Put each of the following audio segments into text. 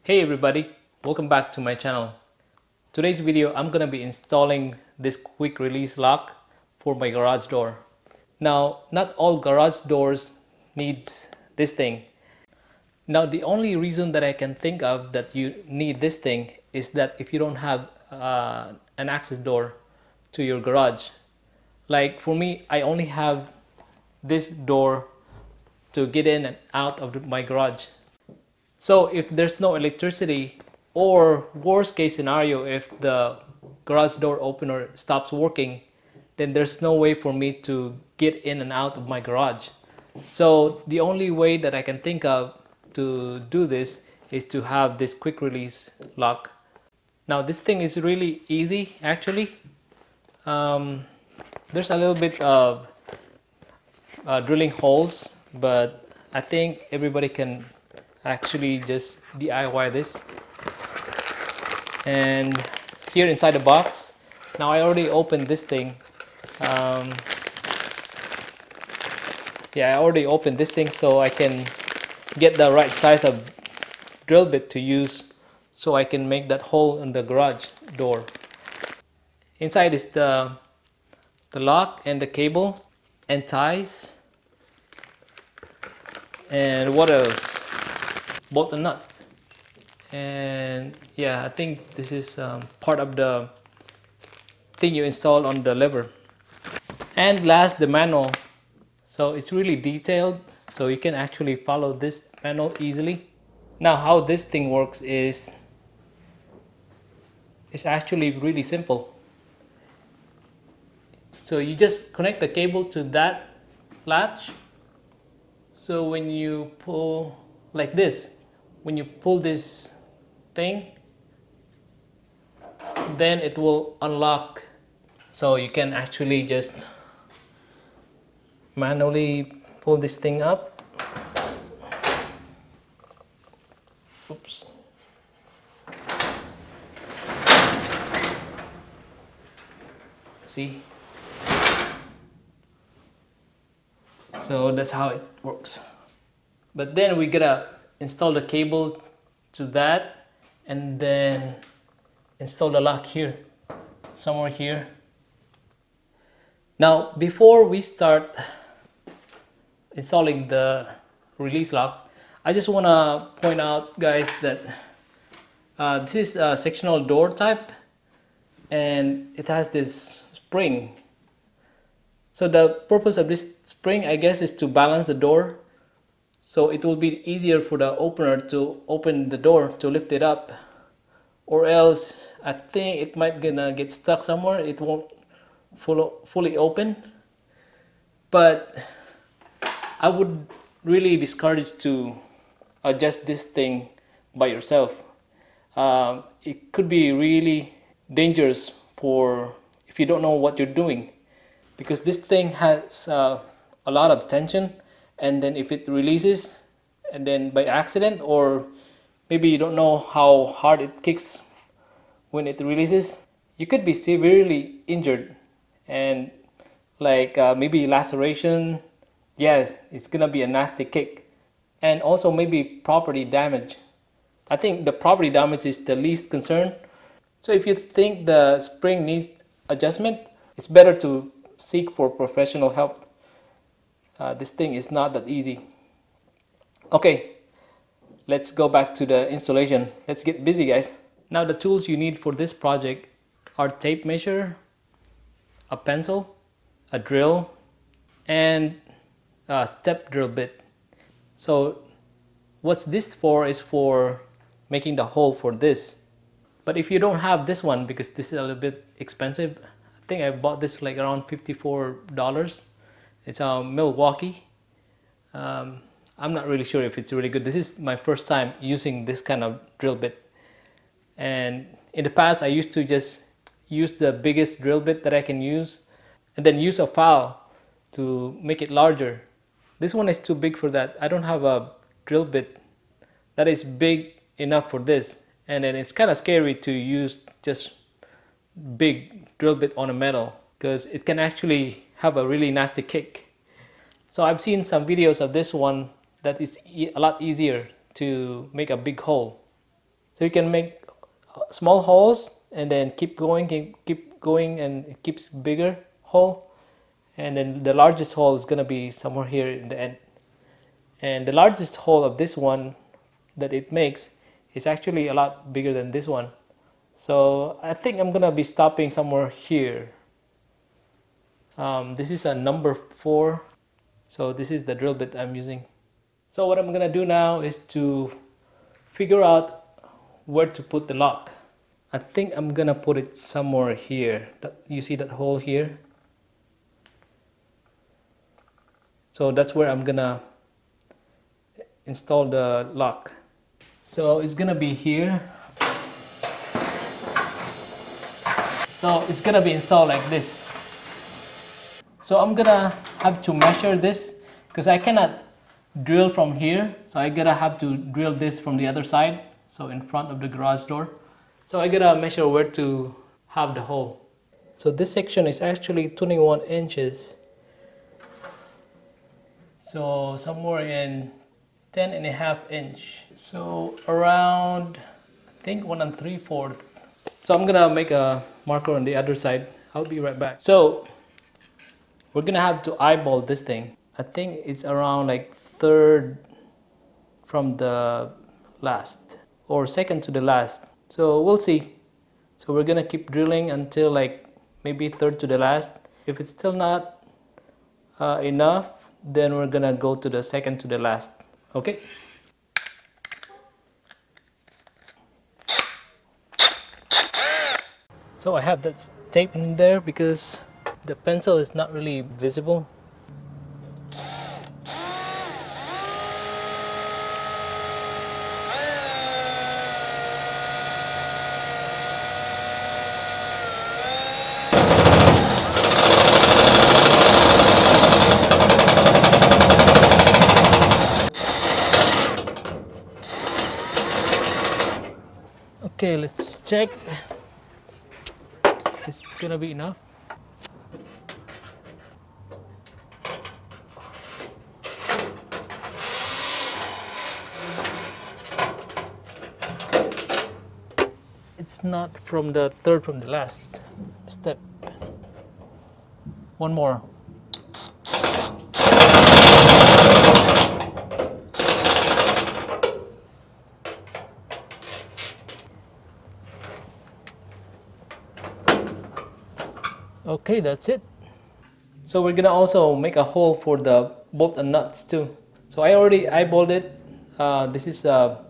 Hey everybody, welcome back to my channel. Today's video I'm gonna be installing this quick release lock for my garage door. Now, not all garage doors needs this thing. Now, the only reason that I can think of that you need this thing is that if you don't have an access door to your garage. Like for me, I only have this door to get in and out of my garage. So if there's no electricity, or worst case scenario, if the garage door opener stops working, then there's no way for me to get in and out of my garage. So the only way that I can think of to do this is to have this quick release lock. Now this thing is really easy actually. There's a little bit of drilling holes, but I think everybody can actually just DIY this. And here inside the box, now I already opened this thing. I already opened this thing so I can get the right size of drill bit to use so I can make that hole in the garage door. Inside is the lock and the cable and ties, and what else? Bolt and nut. And yeah, I think this is part of the thing you install on the lever. And last, the manual. So it's really detailed, so you can actually follow this manual easily. Now how this thing works is it's actually really simple. So you just connect the cable to that latch. So when you pull like this, when you pull this thing, then it will unlock. So you can actually just manually pull this thing up. Oops. See? So that's how it works. But then we gotta install the cable to that and then install the lock here, somewhere here. Now before we start installing the release lock, I just want to point out, guys, that this is a sectional door type and it has this spring. So the purpose of this spring, I guess, is to balance the door. So it will be easier for the opener to open the door, to lift it up, or else I think it might gonna get stuck somewhere. It won't fully open. But I would really discourage to adjust this thing by yourself. It could be really dangerous for if you don't know what you're doing, because this thing has a lot of tension. And then if it releases, and then by accident, or maybe you don't know how hard it kicks when it releases, you could be severely injured, and like maybe laceration. Yeah, it's gonna be a nasty kick, and also maybe property damage. I think the property damage is the least concern. So if you think the spring needs adjustment, it's better to seek for professional help. This thing is not that easy. Okay, let's go back to the installation. Let's get busy, guys. Now the tools you need for this project are tape measure, a pencil, a drill, and a step drill bit. So what's this for is for making the hole for this. But if you don't have this one, because this is a little bit expensive, I think I bought this like around $54. It's a Milwaukee. I'm not really sure if it's really good. This is my first time using this kind of drill bit. And in the past, I used to just use the biggest drill bit that I can use and then use a file to make it larger. This one is too big for that. I don't have a drill bit that is big enough for this. And then it's kind of scary to use just big drill bit on a metal, because it can actually have a really nasty kick. So I've seen some videos of this one that is a lot easier to make a big hole. So you can make small holes and then keep going, and it keeps bigger hole, and then the largest hole is gonna be somewhere here in the end. And the largest hole of this one that it makes is actually a lot bigger than this one. So I think I'm gonna be stopping somewhere here. This is a number 4. So this is the drill bit I'm using. So what I'm gonna do now is to figure out where to put the lock. I think I'm gonna put it somewhere here. You see that hole here? So that's where I'm gonna install the lock. So it's gonna be here. So it's gonna be installed like this. So I'm gonna have to measure this because I cannot drill from here. So I gotta have to drill this from the other side. So in front of the garage door. So I gotta measure where to have the hole. So this section is actually 21 inches. So somewhere in 10.5 inch. So around, I think 1 3/4. So I'm gonna make a marker on the other side. I'll be right back. So we're gonna have to eyeball this thing. I think it's around like 3rd from the last or 2nd to the last. So we'll see. So we're gonna keep drilling until like maybe 3rd to the last. If it's still not enough, then we're gonna go to the 2nd to the last. Okay. So I have that tape in there because the pencil is not really visible. Okay, let's check. It's gonna be enough. It's not from the 3rd from the last step. One more. Okay, that's it. So we're gonna also make a hole for the bolt and nuts too. So I already eyeballed it. This is a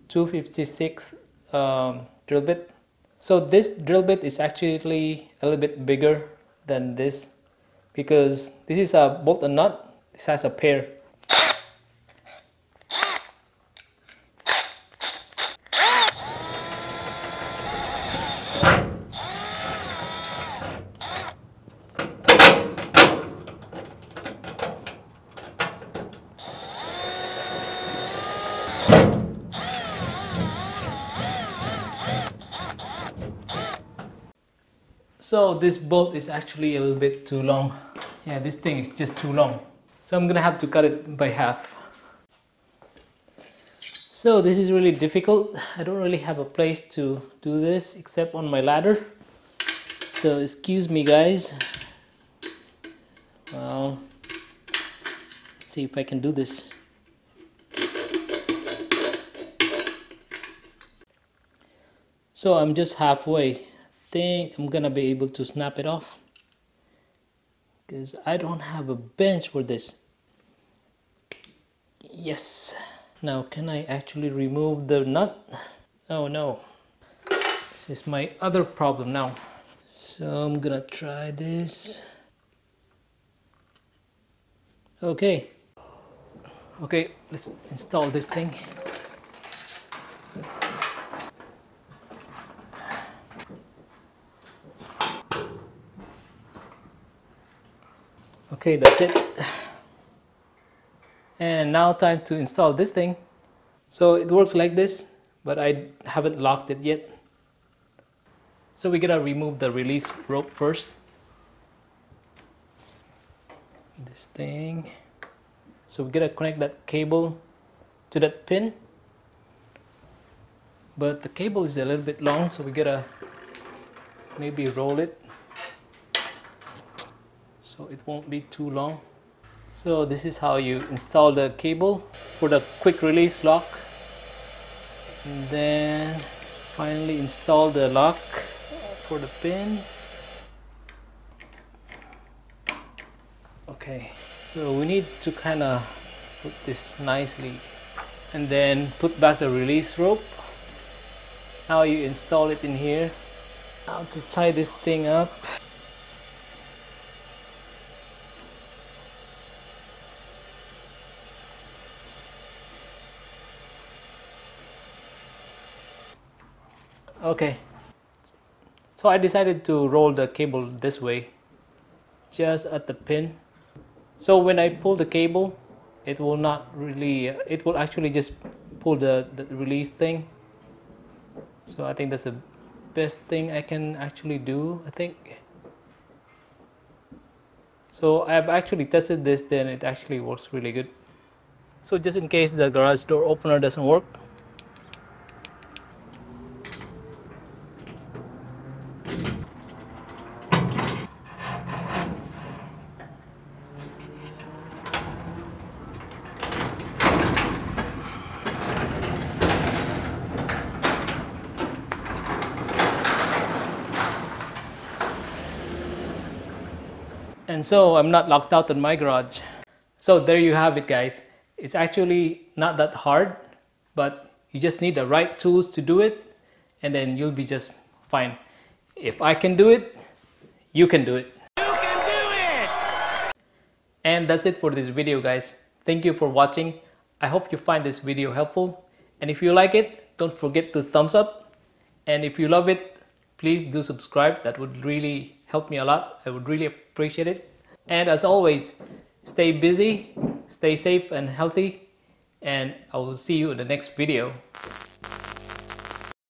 256 drill bit. So this drill bit is actually a little bit bigger than this because this is a bolt and nut. This has a pair. So this bolt is actually a little bit too long. Yeah, this thing is just too long. So I'm gonna have to cut it by half. So this is really difficult. I don't really have a place to do this except on my ladder. So excuse me guys. Well, let's see if I can do this. So I'm just halfway. Think I'm gonna be able to snap it off because I don't have a bench for this. Yes. Now can I actually remove the nut? Oh no, this is my other problem now. So I'm gonna try this. Okay, let's install this thing. Okay, that's it. And now time to install this thing. So it works like this, but I haven't locked it yet. So we gotta remove the release rope first. This thing. So we gotta connect that cable to that pin. but the cable is a little bit long, so we gotta maybe roll it so it won't be too long. So this is how you install the cable for the quick release lock, and then finally install the lock for the pin. Okay, so we need to kind of put this nicely and then put back the release rope. Now you install it in here. Now to tie this thing up, okay, so I decided to roll the cable this way, just at the pin. So when I pull the cable, it will not really, it will actually just pull the release thing. So I think that's the best thing I can actually do, I think. So I've actually tested this, then it actually works really good. So just in case the garage door opener doesn't work, and so I'm not locked out in my garage. So there you have it, guys. It's actually not that hard, but you just need the right tools to do it, and then you'll be just fine. If I can do it, you can do it. You can do it! And that's it for this video, guys. Thank you for watching. I hope you find this video helpful. And if you like it, don't forget to thumbs up. And if you love it, please do subscribe. That would really help me a lot. I would really appreciate it. And as always, stay busy, stay safe and healthy, and I will see you in the next video.